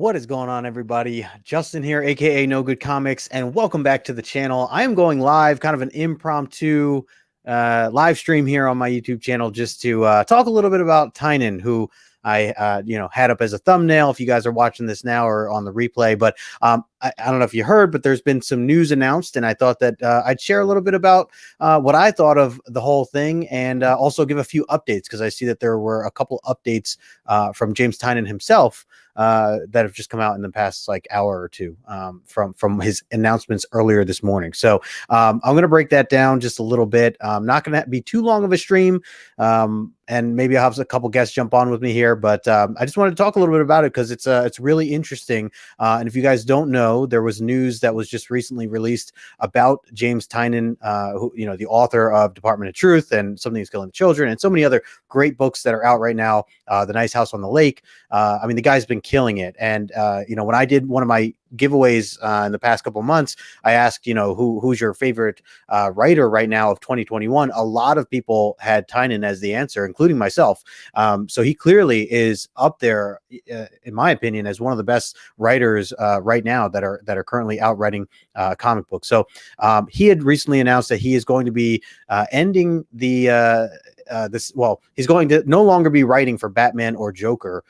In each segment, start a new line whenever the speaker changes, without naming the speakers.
What is going on, everybody? Justin here, aka No Good Comics, and welcome back to the channel. I am going live, kind of an impromptu live stream here on my YouTube channel, just to talk a little bit about Tynion, who I had up as a thumbnail if you guys are watching this now or on the replay. But I don't know if you heard, but there's been some news announced, and I thought that I'd share a little bit about what I thought of the whole thing, and also give a few updates, because I see that there were a couple updates from James Tynion himself that have just come out in the past hour or two from his announcements earlier this morning. So I'm going to break that down just a little bit. I'm not going to be too long of a stream, and maybe I'll have a couple guests jump on with me here, but I just wanted to talk a little bit about it because it's really interesting. And if you guys don't know, there was news that was just recently released about James Tynion, who, the author of Department of Truth and Something's Killing the Children, and so many other great books that are out right now. The Nice House on the Lake. I mean, the guy's been killing it. And when I did one of my giveaways in the past couple of months, I asked, who's your favorite writer right now of 2021? A lot of people had Tynion as the answer, including myself. So he clearly is up there, in my opinion, as one of the best writers right now that are currently out writing comic books. So he had recently announced that he is going to be ending the he's going to no longer be writing for Batman or Joker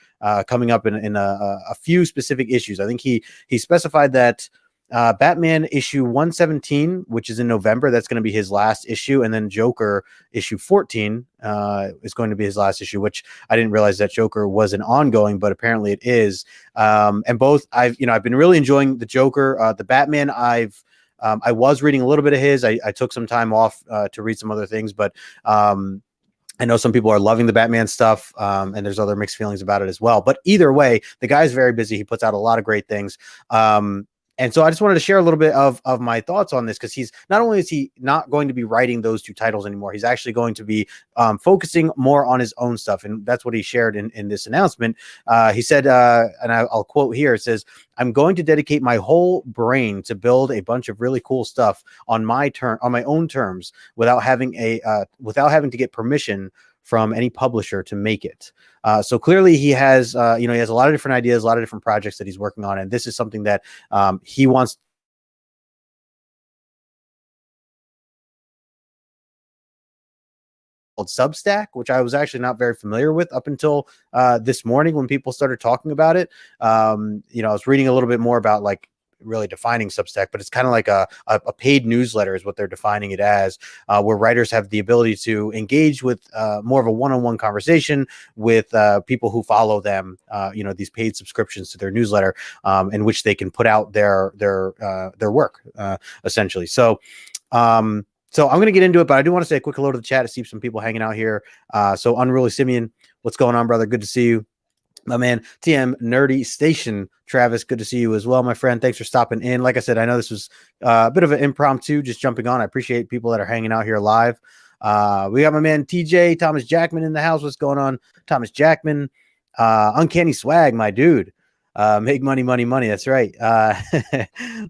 coming up in a few specific issues. I think he specified that Batman issue 117, which is in November, that's going to be his last issue, and then Joker issue 14 is going to be his last issue, which I didn't realize that Joker was an ongoing, but apparently it is. And both I've been really enjoying the Joker. The Batman, I was reading a little bit of his. I took some time off to read some other things, but I know some people are loving the Batman stuff, and there's other mixed feelings about it as well. But either way, the guy's very busy. He puts out a lot of great things. And so I just wanted to share a little bit of my thoughts on this, because he's not only is he not going to be writing those two titles anymore, he's actually going to be focusing more on his own stuff. And that's what he shared in this announcement. He said, and I'll quote here, it says, "I'm going to dedicate my whole brain to build a bunch of really cool stuff on my own terms, without having to get permission from any publisher to make it." So clearly he has, he has a lot of different ideas, a lot of different projects that he's working on. And this is something that he wants called Substack, which I was actually not very familiar with up until this morning when people started talking about it. I was reading a little bit more about really defining Substack, but it's kind of like a paid newsletter is what they're defining it as, where writers have the ability to engage with more of a one-on-one conversation with people who follow them, these paid subscriptions to their newsletter, in which they can put out their work, essentially. So I'm going to get into it, but I do want to say a quick hello to the chat to see some people hanging out here. So Unruly Simeon, what's going on, brother? Good to see you. My man, TM Nerdy Station, Travis, good to see you as well, my friend. Thanks for stopping in. Like I said, I know this was a bit of an impromptu, just jumping on. I appreciate people that are hanging out here live. We got my man TJ, Thomas Jackman in the house. What's going on, Thomas Jackman? Uncanny Swag, my dude. Make money, money, money. That's right.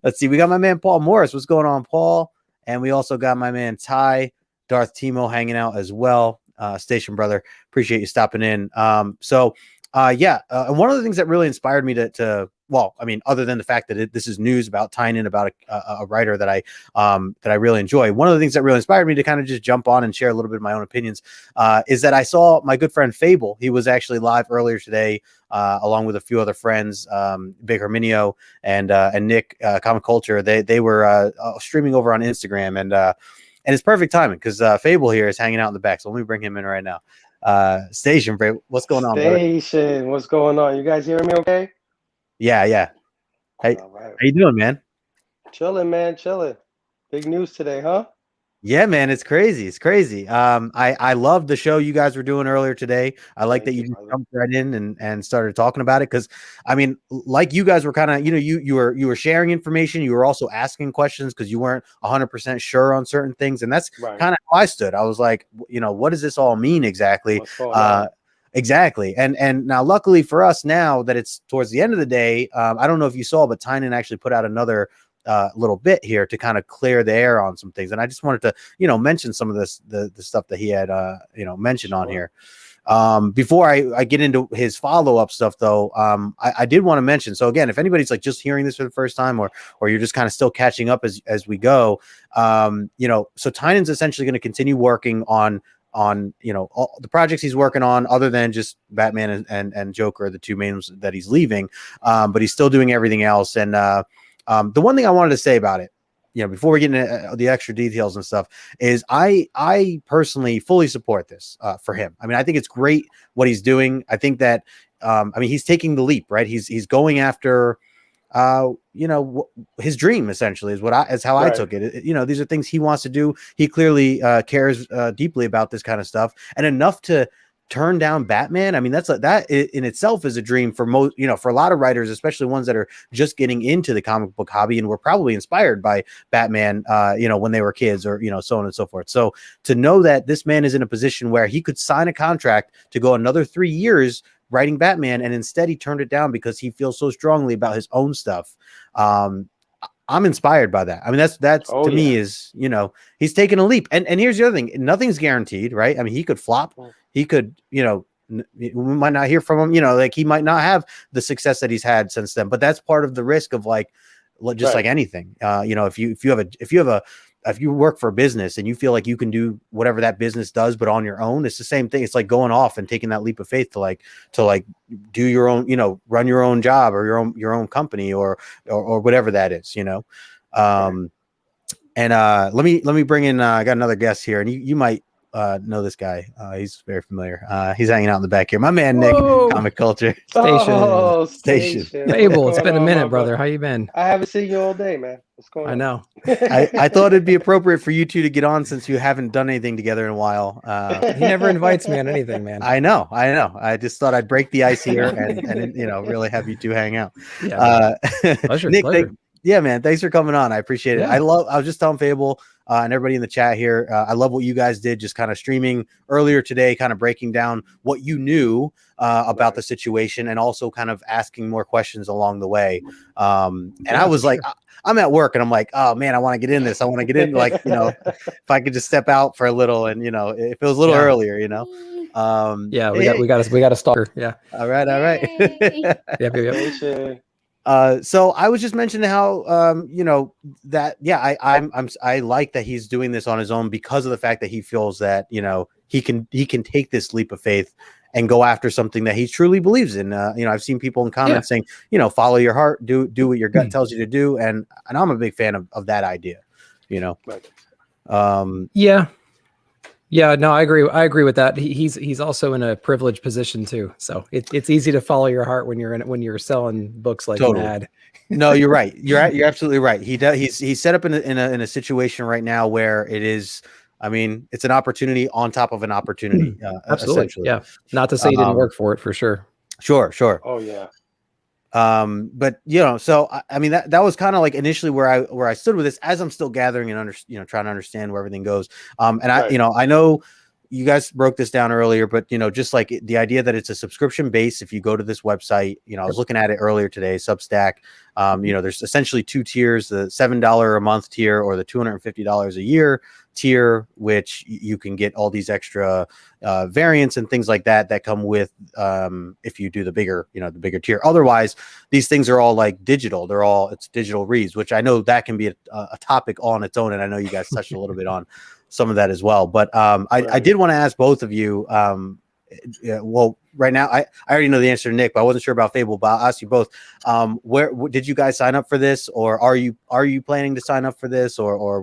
Let's see. We got my man Paul Morris. What's going on, Paul? And we also got my man Ty, Darth Timo hanging out as well. Station brother, appreciate you stopping in. And one of the things that really inspired me to other than the fact that this is news about Tynion, about a writer that I really enjoy, one of the things that really inspired me to kind of just jump on and share a little bit of my own opinions is that I saw my good friend PHABLE. He was actually live earlier today, along with a few other friends, Big Herminio and Nick, Comic Culture. They were streaming over on Instagram, and it's perfect timing because PHABLE here is hanging out in the back. So let me bring him in right now. Station, what's going on, brother?
Station, what's going on? You guys hearing me okay?
Yeah. Hey,
right.
How you doing, man?
Chilling, man, chilling. Big news today, huh?
Yeah, man, it's crazy. It's crazy. I loved the show you guys were doing earlier today. I like that you just jumped right in and started talking about it, because I mean, like, you guys were kind of, you were sharing information. You were also asking questions because you weren't 100% sure on certain things, and that's kind of how I stood. I was like, what does this all mean exactly? Exactly. And now, luckily for us, now that it's towards the end of the day, I don't know if you saw, but Tynion actually put out another little bit here to kind of clear the air on some things. And I just wanted to, mention some of the stuff that he had, mentioned on here. Before I get into his follow-up stuff, though, I did want to mention. So again, if anybody's like just hearing this for the first time, or you're just kind of still catching up as we go, so Tynion's essentially going to continue working on all the projects he's working on, other than just Batman and Joker, the two main ones that he's leaving. But he's still doing everything else. And the one thing I wanted to say about it, before we get into the extra details and stuff, is I personally fully support this for him. I mean, I think it's great what he's doing. I think that he's taking the leap, right? He's going after his dream, essentially, is how I took it. These are things he wants to do. He clearly cares deeply about this kind of stuff, and enough to turn down Batman. I mean, that in itself is a dream for most, for a lot of writers, especially ones that are just getting into the comic book hobby and were probably inspired by Batman, when they were kids, or, so on and so forth. So to know that this man is in a position where he could sign a contract to go another 3 years writing Batman, and instead he turned it down because he feels so strongly about his own stuff. I'm inspired by that. I mean, that's to me is, he's taking a leap. And here's the other thing. Nothing's guaranteed, right? I mean, he could flop. He could, we might not hear from him, like he might not have the success that he's had since then, but that's part of the risk of like anything. If you work for a business and you feel like you can do whatever that business does, but on your own, it's the same thing. It's like going off and taking that leap of faith to do your own, run your own job, or your own company, or whatever that is, And let me bring in, I got another guest here, and you might know this guy. He's very familiar. He's hanging out in the back here. My man, Nick, Comic Culture.
Station.
Fable, it's been a minute, brother. How you been?
I haven't seen you all day, man. What's going on?
I know.
I thought it'd be appropriate for you two to get on, since you haven't done anything together in a while.
He never invites me on anything, man.
I know. I just thought I'd break the ice here and really have you two hang out.
Pleasure,
Nick,
pleasure.
yeah, man, thanks for coming on. I appreciate it.
Yeah.
I was just telling Fable and everybody in the chat here, I love what you guys did, just kind of streaming earlier today, kind of breaking down what you knew about the situation, and also kind of asking more questions along the way. And I was like, I'm at work and I'm like, oh man, I want to get in this. I want to get in, if I could just step out for a little, and if it was a little earlier,
we got a stalker. Yeah.
All right.
Yep.
So I was just mentioning how I like that he's doing this on his own, because of the fact that he feels that he can take this leap of faith and go after something that he truly believes in. I've seen people in comments saying, follow your heart, do what your gut tells you to do, and I'm a big fan of that idea.
Yeah, no, I agree with that. He's also in a privileged position too, so it's easy to follow your heart when you're selling books like mad.
No, you're right. You're absolutely right. He's set up in a situation right now where it is. I mean, it's an opportunity on top of an opportunity.
Absolutely. Yeah. Not to say he didn't work for it, for sure.
Sure.
Oh yeah.
But so I mean that was kind of like initially where I stood with this, as I'm still gathering and trying to understand where everything goes. And I know you guys broke this down earlier, but just like the idea that it's a subscription base. If you go to this website, I was looking at it earlier today, Substack. There's essentially two tiers: the $7 a month tier, or the $250 a year tier, which you can get all these extra variants and things like that come with if you do the bigger tier. Otherwise, these things are all like digital. It's digital reads, which I know that can be a topic all on its own, and I know you guys touched a little bit on some of that as well. But I did want to ask both of you. Well, right now I already know the answer to Nick, but I wasn't sure about Fable. But I'll ask you both. Where did you guys sign up for this, or are you planning to sign up for this, or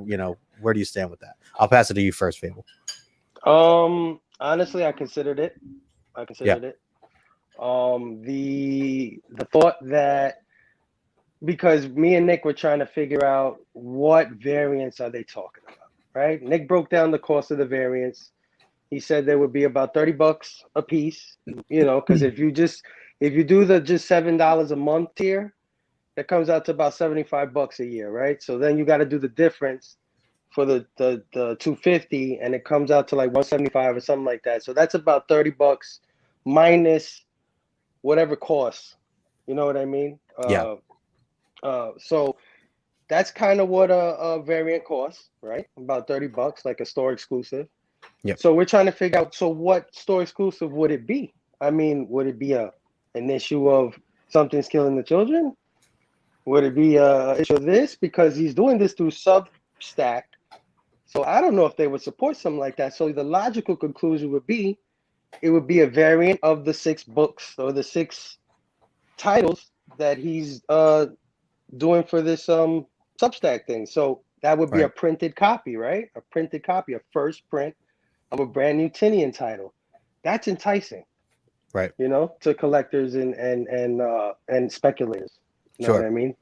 where do you stand with that? I'll pass it to you first, Fable.
Honestly, I considered it. The thought that, because me and Nick were trying to figure out what variants are they talking about, right? Nick broke down the cost of the variants. He said there would be about $30 a piece, because if you do the just $7 a month tier, that comes out to about $75 a year, right? So then you got to do the difference for the 250, and it comes out to like 175 or something like that. So that's about $30 minus whatever costs. You know what I mean?
Yeah.
So that's kind of what a variant costs, right? About $30, like a store exclusive.
Yep.
So we're trying to figure out, so what store exclusive would it be? I mean, would it be an issue of Something's Killing the Children? Would it be a issue of this? Because he's doing this through Substack. So I don't know if they would support something like that. So the logical conclusion would be, it would be a variant of the 6 books or the 6 titles that he's doing for this Substack thing. So that would be a printed copy, right? A printed copy, a first print of a brand new Tynion title. That's enticing,
right?
You know, to collectors and speculators. You know what I mean?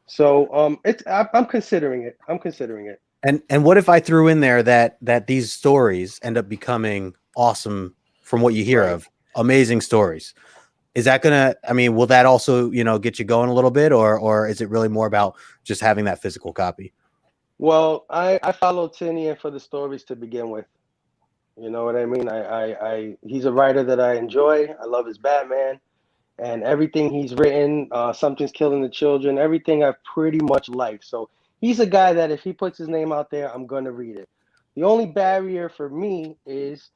So I'm considering it. I'm considering it.
And what if I threw in there that these stories end up becoming awesome from what you hear of, amazing stories? Is that gonna, I mean, will that also, you know, get you going a little bit, or is it really more about just having that physical copy?
Well, I follow Tynion for the stories to begin with. You know what I mean? He's a writer that I enjoy. I love his Batman, and everything he's written, Something's Killing the Children, everything I've pretty much liked. So he's a guy that if he puts his name out there, I'm gonna read it. The only barrier for me is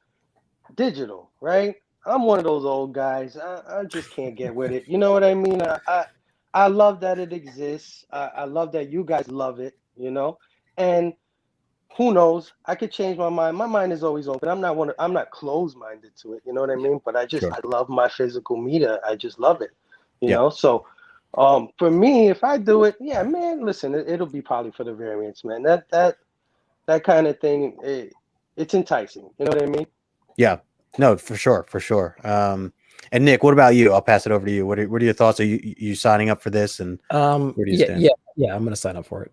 digital, right? I'm one of those old guys. I just can't get with it. You know what I mean? I love that it exists. I love that you guys love it, you know? And who knows? I could change my mind. My mind is always open. I'm not closed-minded to it, you know what I mean? But I love my physical media. I just love it. You know? So for me, if I do it, yeah, man, listen, it'll be probably for the variants, man. That kind of thing, it's enticing. You know what I mean?
Yeah. No, for sure, for sure. And Nick, what about you? I'll pass it over to you. What are your thoughts? Are you signing up for this? And where do you stand?
Yeah, I'm going to sign up for it.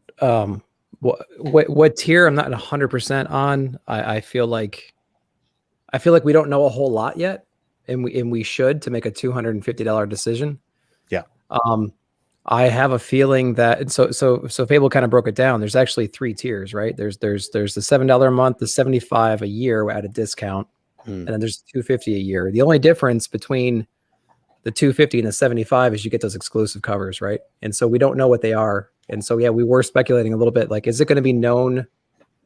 What tier? I'm not 100% on. I feel like we don't know a whole lot yet, and we should, to make a $250 decision.
Yeah.
I have a feeling that so Fable kind of broke it down. There's actually 3 tiers, right? There's the $7 a month, the $75 a year at a discount. And then there's $250 a year. The only difference between the $250 and the $75 is you get those exclusive covers, right? And so we don't know what they are. And so, yeah, we were speculating a little bit, like, is it going to be known,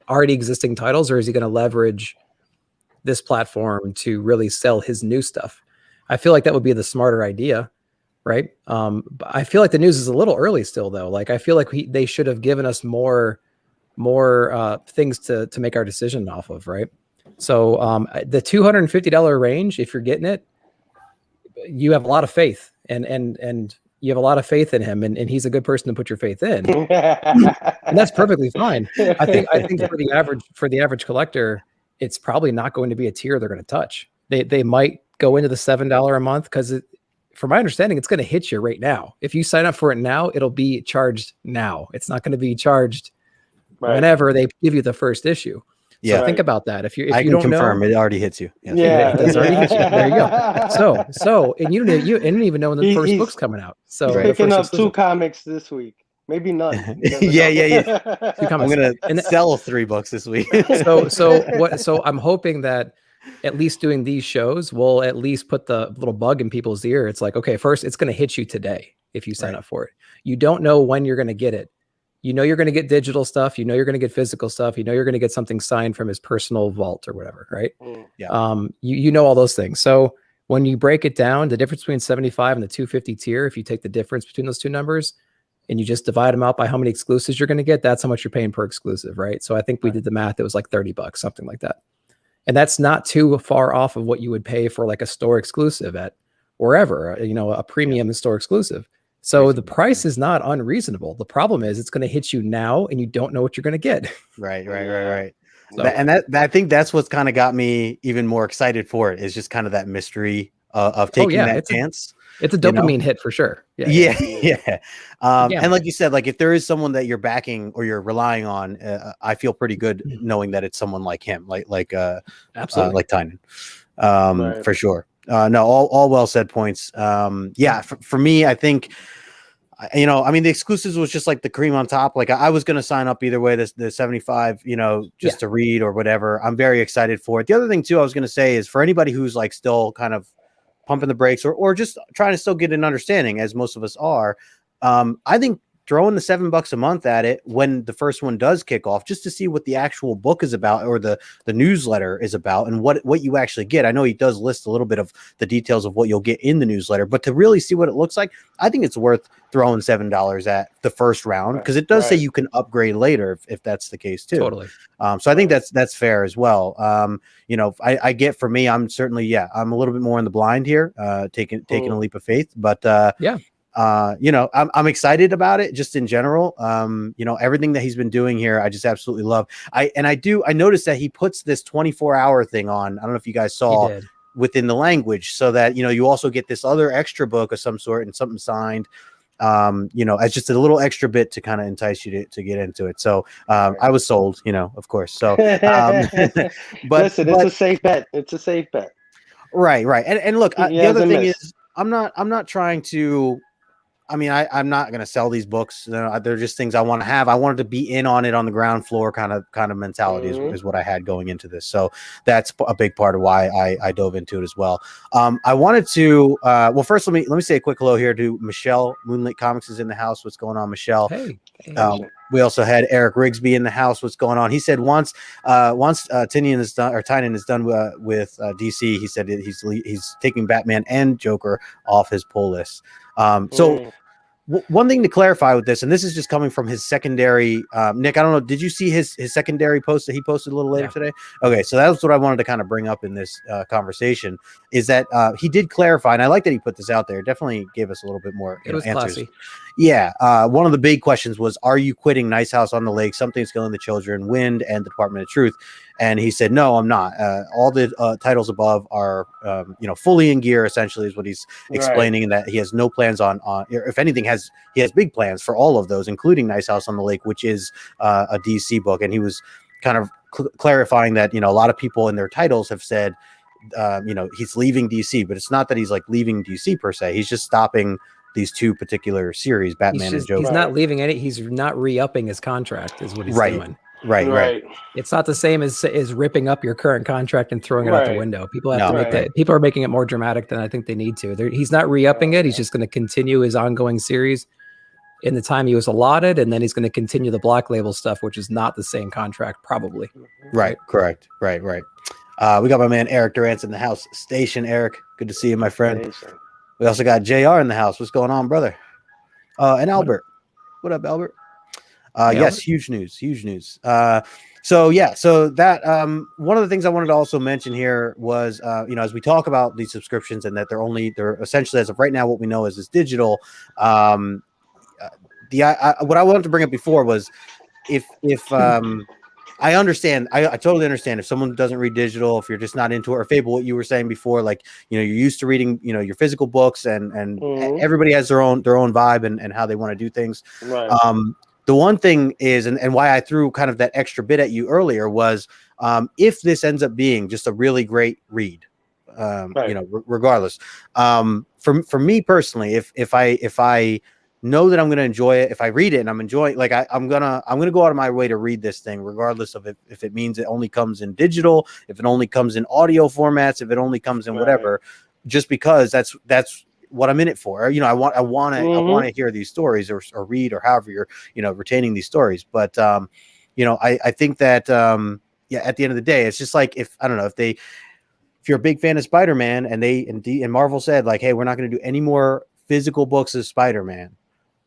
already existing titles, or is he going to leverage this platform to really sell his new stuff? I feel like that would be the smarter idea, right? But I feel like the news is a little early still, though. Like, I feel like they should have given us more things to make our decision off of, right? So the $250 range, if you're getting it, you have a lot of faith, and you have a lot of faith in him, and he's a good person to put your faith in, and that's perfectly fine. I think for the average collector, it's probably not going to be a tier they're going to touch. They might go into the $7 a month because, from my understanding, it's going to hit you right now. If you sign up for it now, it'll be charged now. It's not going to be charged whenever they give you the first issue.
Yeah,
so think about that. If you
I can
don't
confirm
know,
it already hits you. Yes.
Yeah,
it does already hit you. There you go. So, and you didn't even know when the first book's coming out. So
he's picking up 2 comics this week, maybe none.
Yeah.
2 comics.
I'm gonna sell 3 books this week.
So I'm hoping that at least doing these shows will at least put the little bug in people's ear. It's like, okay, first it's going to hit you today if you sign up for it. You don't know when you're going to get it. You know you're going to get digital stuff. You know you're going to get physical stuff. You know you're going to get something signed from his personal vault or whatever, right?
Yeah.
You know all those things. So when you break it down, the difference between 75 and the 250 tier, if you take the difference between those 2 numbers and you just divide them out by how many exclusives you're going to get, that's how much you're paying per exclusive, right? So I think we did the math. It was like $30, something like that. And that's not too far off of what you would pay for like a store exclusive at wherever, you know, a premium store exclusive. So the price is not unreasonable. The problem is it's going to hit you now and you don't know what you're going to get.
Right.
So,
I think that's what's kind of got me even more excited for it, is just kind of that mystery of taking that chance.
It's a dopamine hit for sure.
Yeah. And like you said, like if there is someone that you're backing or you're relying on, I feel pretty good knowing that it's someone like him, absolutely, like Tynion, for sure. No, all well said points. For me, I think, you know, I mean, the exclusives was just like the cream on top. Like I was going to sign up either way, the 75, you know, just to read or whatever. I'm very excited for it. The other thing too, I was going to say is for anybody who's like still kind of pumping the brakes or just trying to still get an understanding, as most of us are, I think throwing the $7 a month at it when the first one does kick off, just to see what the actual book is about, or the newsletter is about, and what you actually get. I know he does list a little bit of the details of what you'll get in the newsletter, but to really see what it looks like, I think it's worth throwing $7 at the first round, because it does say you can upgrade later if that's the case too.
Totally.
So I think that's fair as well. You know, I get, for me, I'm certainly, I'm a little bit more in the blind here, taking a leap of faith, but you know, I'm excited about it just in general. You know, everything that he's been doing here, I just absolutely love. I noticed that he puts this 24-hour thing on. I don't know if you guys saw within the language, so that, you know, you also get this other extra book of some sort and something signed, you know, as just a little extra bit to kind of entice you to get into it. So I was sold, you know, of course. So but
listen, it's a safe bet. It's a safe bet.
Right. And look, the other thing is, I'm not trying to, I mean, I'm not going to sell these books. They're just things I want to have. I wanted to be in on it on the ground floor kind of mentality is what I had going into this. So that's a big part of why I dove into it as well. I wanted to, well, first let me say a quick hello here to Michelle. Moonlit Comics is in the house. What's going on, Michelle?
Hey.
We also had Eric Rigsby in the house. What's going on? He said once Tynion is done, or Tynion is done with DC, he said he's taking Batman and Joker off his pull list. One thing to clarify with this, and this is just coming from his secondary, Nick, I don't know, did you see his secondary post that he posted a little later today? Okay, so that's what I wanted to kind of bring up in this conversation, is that he did clarify, and I like that he put this out there. It definitely gave us a little bit more answers.
Classy.
Yeah, one of the big questions was, are you quitting Nice House on the Lake, Something's Killing the Children, Wind, and the Department of Truth? And he said, no, I'm not. All the titles above are, you know, fully in gear, essentially, is what he's explaining, and that he has no plans on, if anything, he has big plans for all of those, including Nice House on the Lake, which is a DC book. And he was kind of clarifying that, you know, a lot of people in their titles have said, you know, he's leaving DC, but it's not that he's like leaving DC per se. He's just stopping these two particular series, Batman and Joker.
He's not leaving any. He's not re-upping his contract, is what he's doing.
Right.
It's not the same as ripping up your current contract and throwing it out the window. People have to make that. People are making it more dramatic than I think they need to. He's not re-upping it. He's just going to continue his ongoing series in the time he was allotted, and then he's going to continue the Black Label stuff, which is not the same contract, probably.
Right. Correct. Right. We got my man Eric Durant's in the house. Station, Eric. Good to see you, my friend. We also got JR in the house. What's going on, brother? And Albert. What up, Albert? Yes, huge news. So that one of the things I wanted to also mention here was, you know, as we talk about these subscriptions, and that they're essentially, as of right now, what we know is digital. What I wanted to bring up before was, if I understand, I totally understand if someone doesn't read digital, if you're just not into it, or Fable, what you were saying before, like, you know, you're used to reading, you know, your physical books, and everybody has their own vibe and how they want to do things. The one thing is, and why I threw kind of that extra bit at you earlier was, if this ends up being just a really great read, you know, regardless, for me personally, if I know that I'm going to enjoy it, if I read it and I'm enjoying, like I'm gonna go out of my way to read this thing, regardless of if it means it only comes in digital, if it only comes in audio formats, if it only comes in whatever, just because that's what I'm in it for. You know, I want to hear these stories, or read, or however you're, you know, retaining these stories. But you know, I think that at the end of the day, it's just like, if you're a big fan of Spider-Man, and Marvel said, like, hey, we're not going to do any more physical books of Spider-Man,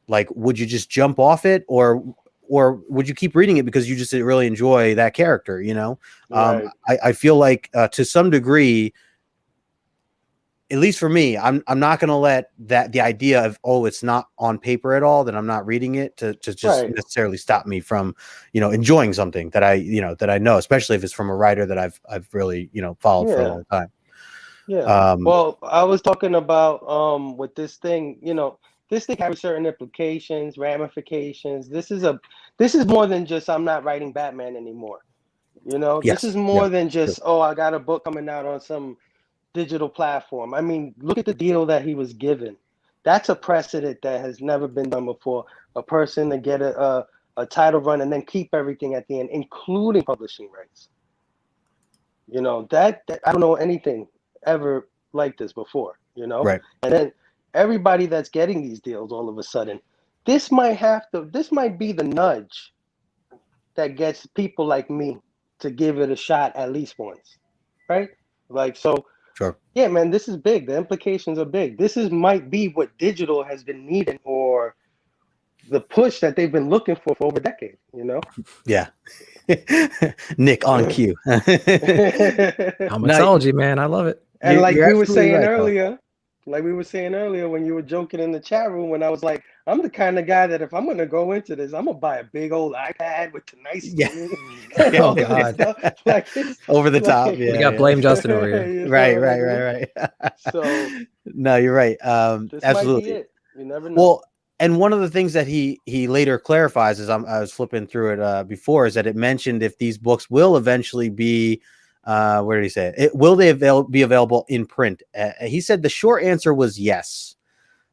like, would you just jump off it, or would you keep reading it because you just really enjoy that character? You know, I feel like to some degree, at least for me, I'm not going to let the idea of, oh, it's not on paper at all, that I'm not reading it, to just necessarily stop me from, you know, enjoying something that I know, especially if it's from a writer that I've really, you know, followed for a long time.
Well, I was talking about with this thing, you know, this thing has certain implications, ramifications. This is more than just, I'm not writing Batman anymore. You know, this is more than just, oh, I got a book coming out on some digital platform. I mean, look at the deal that he was given. That's a precedent that has never been done before. A person to get a title run and then keep everything at the end, including publishing rights. You know, that I don't know anything ever like this before, you know? And then everybody that's getting these deals all of a sudden, this might be the nudge that gets people like me to give it a shot at least once, right? Like, so,
Sure.
yeah, man, this is big. The implications are big. Might be what digital has been needing, or the push that they've been looking for over a decade, you know?
Yeah. Nick on cue.
Comicsology, man. I love it.
And like
you're
we were
absolutely
saying
right,
earlier, when you were joking in the chat room, when I was like, I'm the kind of guy that if I'm gonna go into this, I'm gonna buy a big old iPad with the nice
Yeah.
screen and all
Oh,
this stuff. Like it's
Over the top.
like,
Yeah.
We got blame Justin over here.
you know
Right,
what I
right,
mean?
right.
So
No, you're right.
this
Absolutely.
might be it. You never know.
Well, and one of the things that he later clarifies as I was flipping through it before is that it mentioned if these books will eventually be, where did he say it? Will they be available in print? He said the short answer was yes.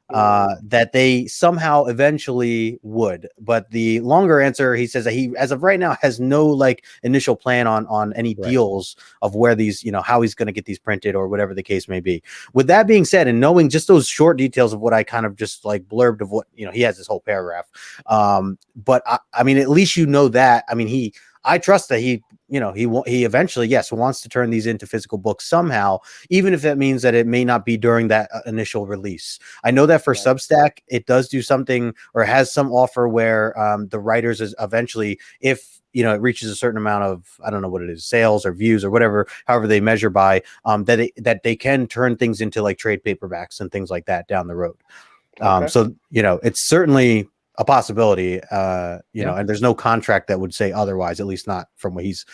That they somehow eventually would, but the longer answer, he says that he, as of right now, has no like initial plan on any deals of where these, how he's going to get these printed or whatever the case may be. With that being said, and knowing just those short details of what I kind of just like blurbed of what, he has this whole paragraph. But I mean, at least that. I mean, I trust that he eventually, yes, wants to turn these into physical books somehow, even if that means that it may not be during that initial release. I know that for Substack, it does do something or has some offer where the writers is eventually, if it reaches a certain amount of, I don't know what it is, sales or views or whatever, however they measure by, that they can turn things into like trade paperbacks and things like that down the road. So it's certainly a possibility, and there's no contract that would say otherwise, at least not from what he's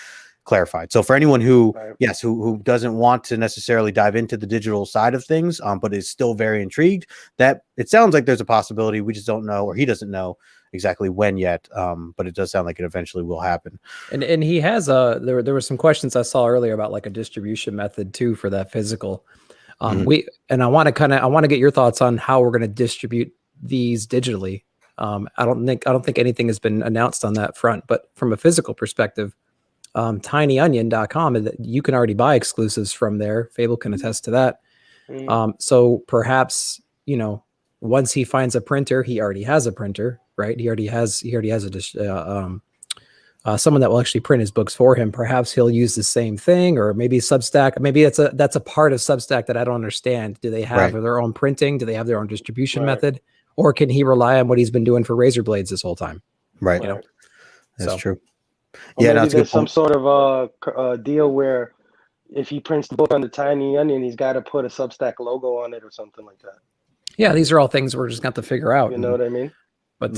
clarified. So for anyone who, who doesn't want to necessarily dive into the digital side of things, but is still very intrigued, that it sounds like there's a possibility. We just don't know, or he doesn't know exactly when yet. But it does sound like it eventually will happen.
And he has there were some questions I saw earlier about like a distribution method too for that physical. I want to get your thoughts on how we're going to distribute these digitally. I don't think anything has been announced on that front, but from a physical perspective, tinyonion.com, you can already buy exclusives from there. Fable can attest to that. So perhaps, once he finds a printer, he already has a printer, right? He already has someone that will actually print his books for him. Perhaps he'll use the same thing, or maybe Substack. Maybe that's a part of Substack that I don't understand. Do they have their own printing? Do they have their own distribution method? Or can he rely on what he's been doing for Razor Blades this whole time?
Right. That's true.
Or maybe there's some sort of deal where if he prints the book on the Tiny Onion, he's got to put a Substack logo on it or something like that.
Yeah, these are all things we're just going to figure out.
You know what I mean?
But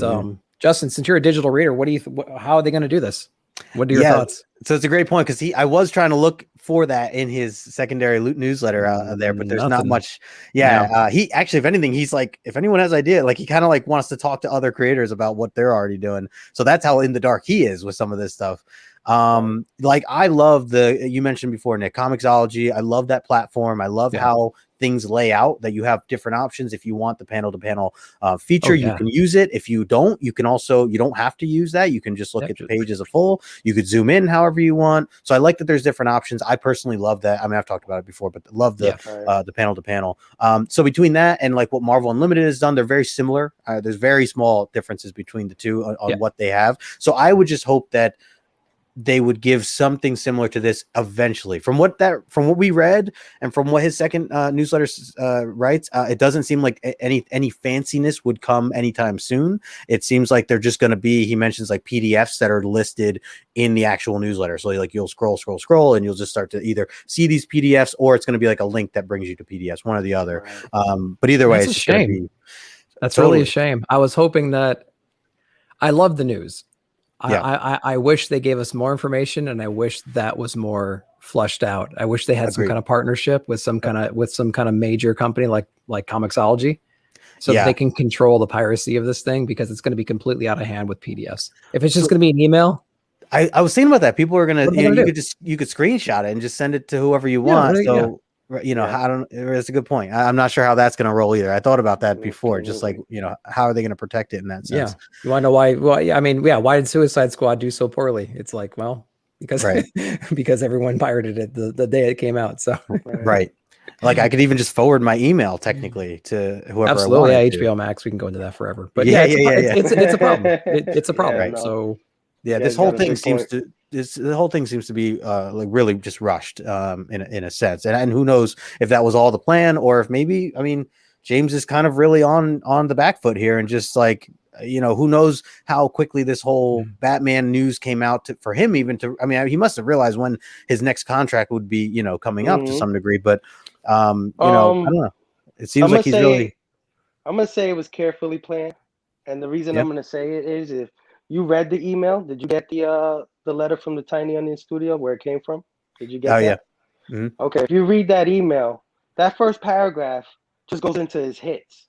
Justin, since you're a digital reader, what do you? How are they going to do this? What are your thoughts?
So it's a great point, because I was trying to look for that in his secondary newsletter there, but there's not much. Yeah, he actually, if anything, he's like, if anyone has idea, like he kind of like wants to talk to other creators about what they're already doing. So that's how in the dark he is with some of this stuff. Like I love you mentioned before, Nick, Comicsology. I love that platform. I love how things lay out, that you have different options. If you want the panel to panel feature, you can use it. If you don't, you don't have to use that. You can just look at the page as a full. You could zoom in however you want. So I like that there's different options. I personally love that. I mean, I've talked about it before, but love the panel to panel. So between that and like what Marvel Unlimited has done, they're very similar. There's very small differences between the two on what they have. So I would just hope that they would give something similar to this eventually. From what we read and from what his second newsletter writes, it doesn't seem like any fanciness would come anytime soon. It seems like they're just going to be, he mentions like PDFs that are listed in the actual newsletter. So like you'll scroll and you'll just start to either see these PDFs, or it's going to be like a link that brings you to PDFs, one or the other. But either way, it's a shame.
That's really a shame. I was hoping that, I love the news. I wish they gave us more information, and I wish that was more flushed out. I wish they had some kind of partnership with some kind of major company like Comicsology, so that they can control the piracy of this thing, because it's going to be completely out of hand with PDFs. If it's just going to be an email,
I was thinking about that. People are going to, you could screenshot it and just send it to whoever you want. I don't. It's a good point. I'm not sure how that's going to roll either. I thought about that before. Just like, how are they going to protect it in that sense?
Yeah. You want to know why? Well, I mean, why did Suicide Squad do so poorly? It's like, well, because because everyone pirated it the day it came out. So
right. Like I could even just forward my email technically to whoever
Absolutely,
I
yeah,
wanted to.
HBO Max. We can go into that forever, but
Yeah,
it's a problem. It's a problem.
Yeah, no.
So
yeah,
You
this
guys
whole
got a
thing
big
seems
point.
to the whole thing seems to be like really just rushed in a sense, and who knows if that was all the plan or if maybe, I mean, James is kind of really on the back foot here and just like, you know, who knows how quickly this whole Batman news came out for him even to, I mean, he must have realized when his next contract would be, you know, coming up to some degree, but you know, I don't know, it seems like he's really.
I'm gonna say it was carefully planned, and the reason
Yeah.
I'm gonna say it is if you read the email, did you get the letter from the Tiny Onion Studio where it came from? Did you get that?
Yeah. Mm-hmm.
Okay, if you read that email, that first paragraph just goes into his hits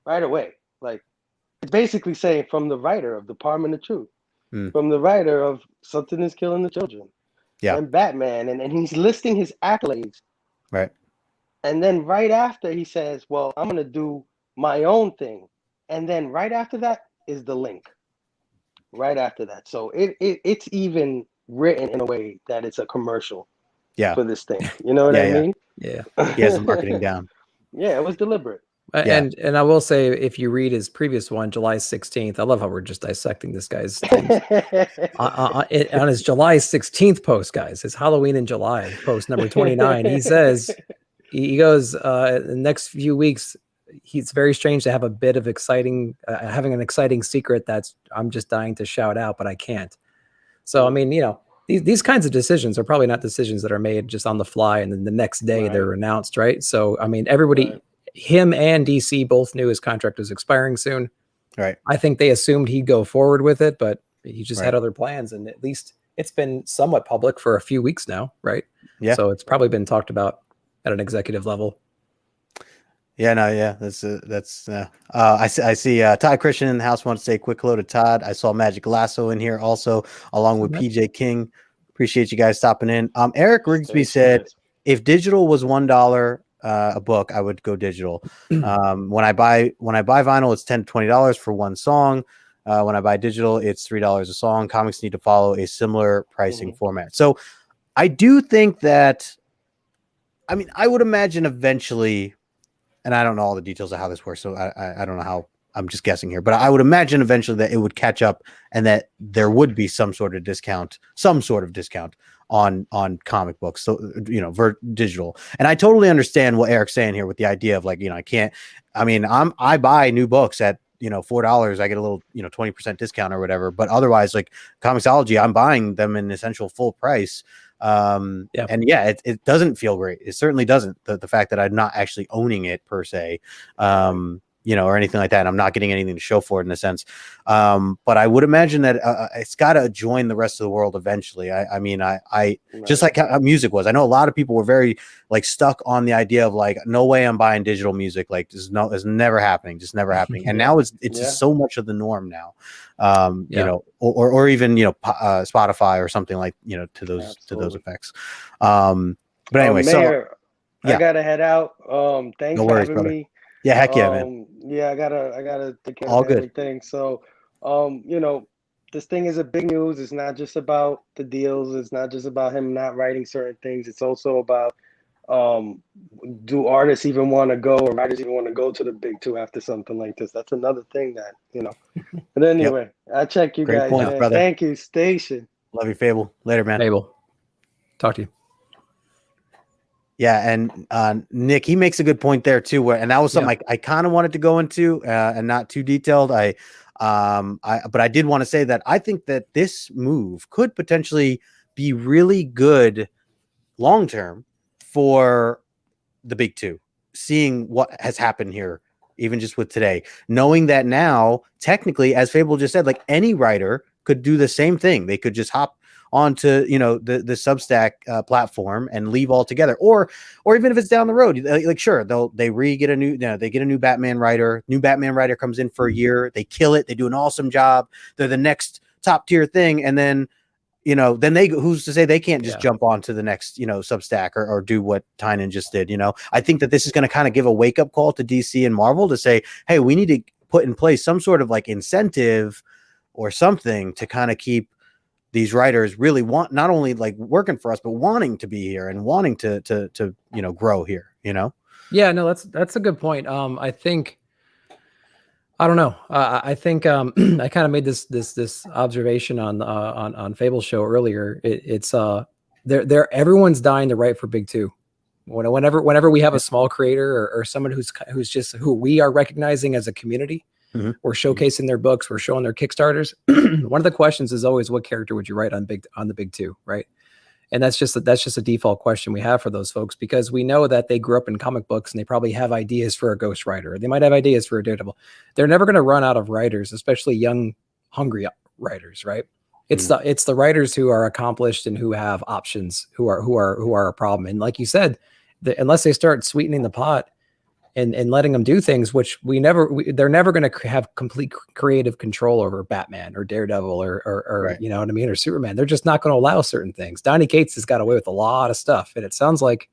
right away. Like it's basically saying from the writer of Department of Truth, from the writer of Something is Killing the Children, and Batman, and he's listing his accolades.
Right.
And then right after he says, well, I'm going to do my own thing. And then right after that is the link. Right after that. So it's even written in a way that it's a commercial for this thing. You know what I mean?
Yeah.
He has the marketing down.
Yeah, it was deliberate.
And I will say, if you read his previous one, July 16th, I love how we're just dissecting this guy's things. On his July 16th post, guys, his Halloween in July post number 29, he says, he goes, the next few weeks, it's very strange to have a bit of having an exciting secret that's I'm just dying to shout out, but I can't. So, I mean, you know, these kinds of decisions are probably not decisions that are made just on the fly and then the next day they're announced, right? So, I mean, everybody, him and DC both knew his contract was expiring soon.
Right.
I think they assumed he'd go forward with it, but he just had other plans. And at least it's been somewhat public for a few weeks now, right?
Yeah.
So it's probably been talked about at an executive level.
Yeah, no, yeah, that's I see Todd Christian in the house wants to say quick hello to Todd. I saw Magic Lasso in here also, along with PJ King. Appreciate you guys stopping in. Eric Rigsby said, if digital was $1 a book, I would go digital. When I buy vinyl, it's $10 to $20 for one song. When I buy digital, it's $3 a song. Comics need to follow a similar pricing format. So I do think that, I mean, I would imagine eventually, and I don't know all the details of how this works, so I don't know how, I'm just guessing here, but I would imagine eventually that it would catch up and that there would be some sort of discount on comic books. So, you know, digital. And I totally understand what Eric's saying here with the idea of like, you know, I buy new books at, you know, $4, I get a little, you know, 20% discount or whatever. But otherwise, like Comixology, I'm buying them in essential full price. And yeah, it doesn't feel great. It certainly doesn't. The fact that I'm not actually owning it per se, you know, or anything like that. And I'm not getting anything to show for it in a sense. But I would imagine that it's got to join the rest of the world eventually. I mean, just like how music was. I know a lot of people were very like stuck on the idea of like, no way I'm buying digital music. Like, it's never happening, just never happening. And now it's just so much of the norm now. You know, or even, you know, Spotify or something like, you know, to those effects. But anyway,
Mayor, I gotta head out. Thanks for having me.
Yeah, heck yeah, man.
Yeah, I gotta take care of everything. So, you know, this thing is a big news. It's not just about the deals. It's not just about him not writing certain things. It's also about do artists even want to go, or writers even want to go to the big two after something like this? That's another thing that, you know. But anyway, I check you guys,
points,
man.
brother.
Thank you, Station.
Love you, Fable. Later, man.
Fable. Talk to you.
Yeah, and Nick, he makes a good point there too. And that was something I kind of wanted to go into, and not too detailed. But I did want to say that I think that this move could potentially be really good long term for the big two. Seeing what has happened here, even just with today, knowing that now technically, as Fable just said, like any writer could do the same thing. They could just hop onto, you know, the Substack platform and leave altogether, or even if it's down the road, like sure, they get a new Batman writer. New Batman writer comes in for a year, they kill it, they do an awesome job, they're the next top tier thing, and then, you know, then who's to say they can't just jump onto the next, you know, Substack or do what Tynion just did. You know, I think that this is going to kind of give a wake up call to DC and Marvel to say, hey, we need to put in place some sort of like incentive or something to kind of keep these writers really not only like working for us, but wanting to be here and wanting to you know, grow here. you know?
Yeah, no, that's a good point. I think, I don't know. I think I kind of made this observation on Fable show earlier. It's everyone's dying to write for big two. Whenever we have a small creator or someone who we are recognizing as a community, we're showcasing their books, we're showing their Kickstarters. One of the questions is always, what character would you write on the big two, right? And that's just a default question we have for those folks, because we know that they grew up in comic books and they probably have ideas for a Ghost Rider. Or they might have ideas for a Daredevil. They're never going to run out of writers, especially young, hungry writers, right? It's the writers who are accomplished and who have options who are a problem. And like you said, unless they start sweetening the pot and letting them do things, which they're never going to have complete creative control over Batman or Daredevil or
Right.
you know what I mean, or Superman. They're just not going to allow certain things. Donny Cates has got away with a lot of stuff, and it sounds like,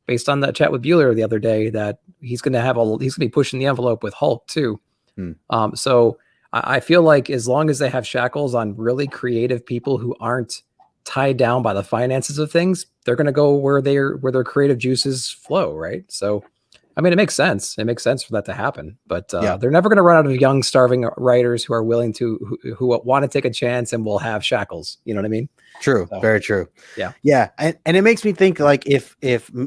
based on that chat with Bueller the other day, that he's going to be pushing the envelope with Hulk too. So I feel like as long as they have shackles on really creative people who aren't tied down by the finances of things, they're going to go where their creative juices flow, right? So I mean, it makes sense. It makes sense for that to happen, but they're never going to run out of young, starving writers who are willing to, who want to take a chance and will have shackles. You know what I mean?
True. So, very true.
Yeah.
Yeah. And it makes me think, like,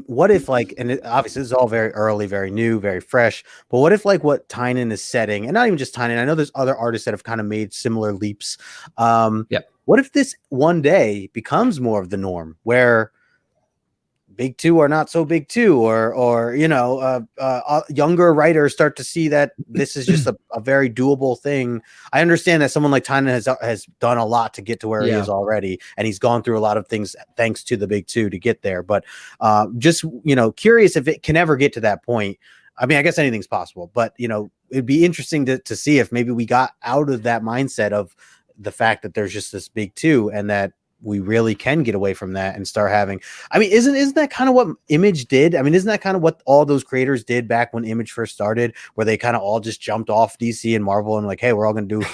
what if and obviously this is all very early, very new, very fresh, but what if like what Tynion is setting, and not even just Tynion, I know there's other artists that have kind of made similar leaps. What if this one day becomes more of the norm, where big two are not so big two, or younger writers start to see that this is just a very doable thing. I understand that someone like Tynion has done a lot to get to where he is already, and he's gone through a lot of things thanks to the big two to get there. But just curious if it can ever get to that point. I mean, I guess anything's possible, but it'd be interesting to see if maybe we got out of that mindset of the fact that there's just this big two, and that we really can get away from that and start having, I mean, isn't that kind of what Image did? I mean, isn't that kind of what all those creators did back when Image first started, where they kind of all just jumped off DC and Marvel and like, hey, we're all going to do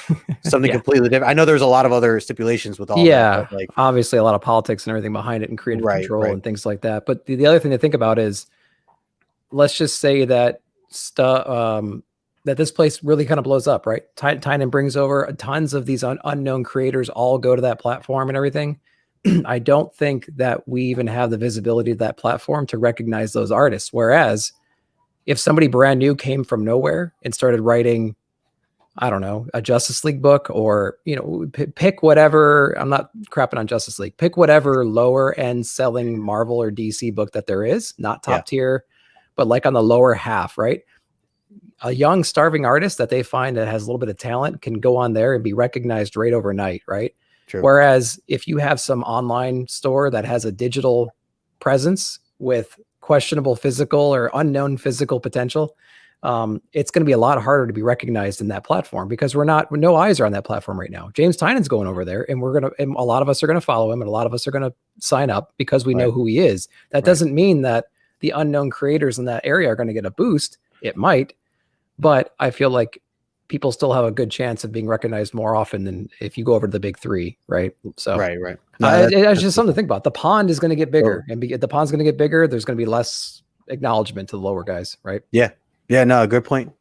something completely different. I know there's a lot of other stipulations with all that, but like,
obviously a lot of politics and everything behind it and creative control and things like that. But the other thing to think about is, let's just say that that this place really kind of blows up, right? Tynion brings over tons of these unknown creators, all go to that platform and everything. I don't think that we even have the visibility of that platform to recognize those artists. Whereas if somebody brand new came from nowhere and started writing, I don't know, a Justice League book, or, pick whatever, I'm not crapping on Justice League, pick whatever lower end selling Marvel or DC book that there is, not top tier, but like on the lower half, right? A young starving artist that they find that has a little bit of talent can go on there and be recognized right overnight, right?
True.
Whereas if you have some online store that has a digital presence with questionable physical or unknown physical potential, it's going to be a lot harder to be recognized in that platform, because no eyes are on that platform right now. James Tynion's going over there, and a lot of us are going to follow him, and a lot of us are going to sign up because we know who he is. That doesn't mean that the unknown creators in that area are going to get a boost. It might. But I feel like people still have a good chance of being recognized more often than if you go over to the big three, right? So,
right. No,
it's just something to think about. The pond is going to get bigger, and the pond's going to get bigger. There's going to be less acknowledgement to the lower guys, right?
Yeah. No, good point.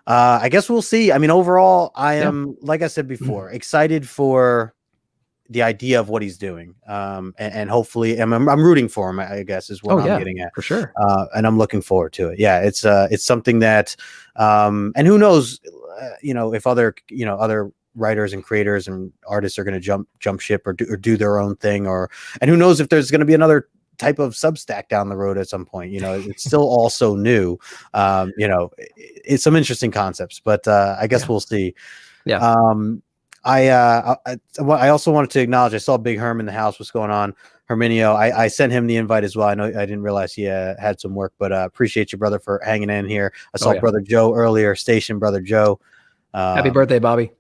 I guess we'll see. I mean, overall, I am, like I said before, excited for the idea of what he's doing, and hopefully I'm rooting for him, I guess, is what I'm getting at,
for sure.
And I'm looking forward to it. Yeah, it's something that and who knows, if other writers and creators and artists are going to jump ship or do their own thing, and who knows if there's going to be another type of Substack down the road at some point. It's still all so new. It's some interesting concepts, but I guess we'll see. I also wanted to acknowledge, I saw Big Herm in the house. What's going on, Herminio? I sent him the invite as well. I know I didn't realize he had some work, but appreciate you, brother, for hanging in here. I saw Brother Joe earlier, Station Brother Joe.
Happy birthday, Bobby.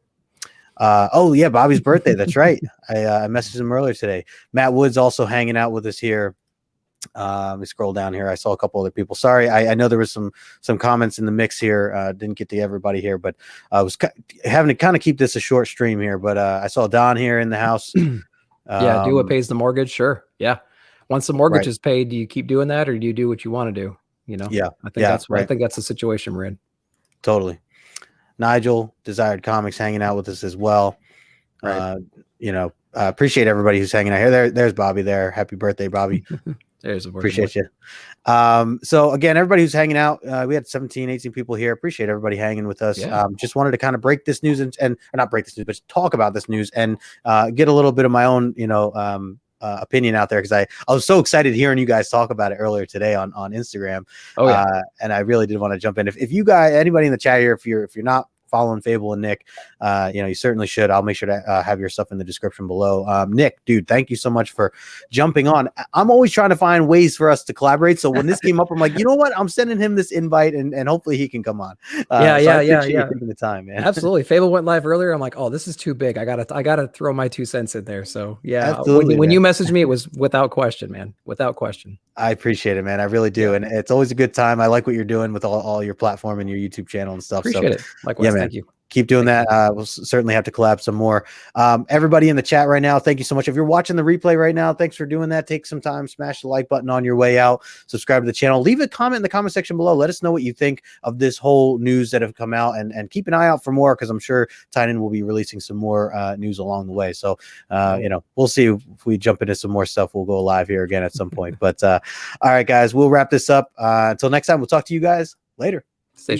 Bobby's birthday. That's right. I messaged him earlier today. Matt Woods also hanging out with us here. Let me scroll down here. I saw a couple other people. Sorry, I know there was some comments in the mix here. Didn't get to everybody here, but I was having to kind of keep this a short stream here. But I saw Don here in the house.
Dua pays the mortgage. Sure. Yeah. Once the mortgage
Right.
is paid, do you keep doing that, or do you do what you want to do? You know?
Yeah.
I think
Yeah,
that's
right.
I think that's the situation we're in.
Totally. Nigel, Desired Comics, hanging out with us as well.
Right.
You know, appreciate everybody who's hanging out here. There's Bobby there. Happy birthday, Bobby.
There's a
Appreciate you. So again, everybody who's hanging out, we had 17, 18 people here. Appreciate everybody hanging with us.
Yeah.
Just wanted to kind of break this news and or not break this news, but talk about this news and get a little bit of my own, opinion out there, because I was so excited hearing you guys talk about it earlier today on Instagram.
Oh yeah.
And I really did want to jump in. If you guys, anybody in the chat here, if you're not following Fable and Nick, you certainly should. I'll make sure to have your stuff in the description below. Nick, dude, thank you so much for jumping on. I'm always trying to find ways for us to collaborate. So when this came up, I'm like, you know what? I'm sending him this invite, and hopefully he can come on.
Yeah.
Taking the time, man.
Absolutely. Fable went live earlier. I'm like, oh, this is too big. I gotta throw my 2 cents in there. So yeah,
Absolutely,
when you messaged me, it was without question, man. Without question.
I appreciate it, man. I really do.
Yeah.
And it's always a good time. I like what you're doing with all your platform and your YouTube channel and stuff.
Appreciate it. Likewise.
Yeah, man.
Thank you.
Keep doing that. We'll certainly have to collab some more. Everybody in the chat right now, thank you so much. If you're watching the replay right now, thanks for doing that. Take some time, smash the like button on your way out, subscribe to the channel, leave a comment in the comment section below. Let us know what you think of this whole news that have come out, and keep an eye out for more, because I'm sure Tynion will be releasing some more news along the way. So, we'll see if we jump into some more stuff. We'll go live here again at some point. But all right, guys, we'll wrap this up. Until next time, we'll talk to you guys later.
Station.